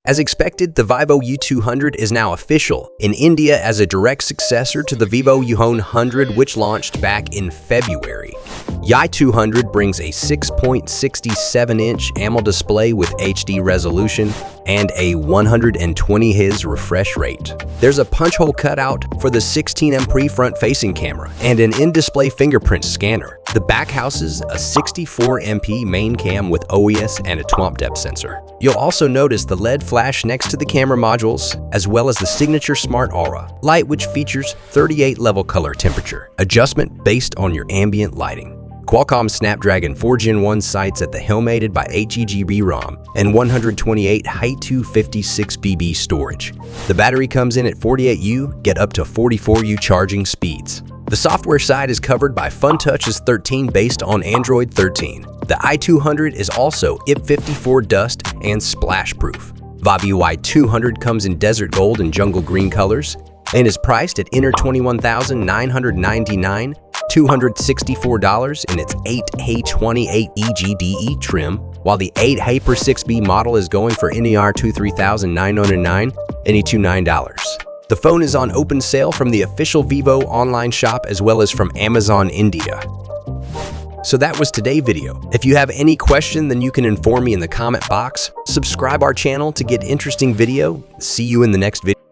As expected, the Vivo y200 is now official in India as a direct successor to the vivo y100, which launched back in February. Y200 brings a 6.67-inch AMOLED display with HD resolution and a 120 Hz refresh rate. There's a punch hole cutout for the 16MP front-facing camera and an in-display fingerprint scanner. The back houses a 64MP main cam with OIS and a twomp depth sensor. You'll also notice the LED flash next to the camera modules, as well as the signature Smart Aura light, which features 38 level color temperature adjustment based on your ambient lighting. Qualcomm Snapdragon 4 Gen 1 sights at the helm-aided by 8GB ROM and 128 Hi256BB storage. The battery comes in at 48U, get up to 44U charging speeds. The software side is covered by FunTouch's 13 based on Android 13. The i200 is also IP54 dust and splash-proof. Vivo y200 comes in desert gold and jungle green colors and is priced at inner $21,999, $264 in its 8H28 EGDE trim, while the 8H6B model is going for NER $23,909, $229. The phone is on open sale from the official Vivo online shop as well as from Amazon India. So that was today's video. If you have any question, then you can inform me in the comment box. Subscribe our channel to get interesting video. See you in the next video.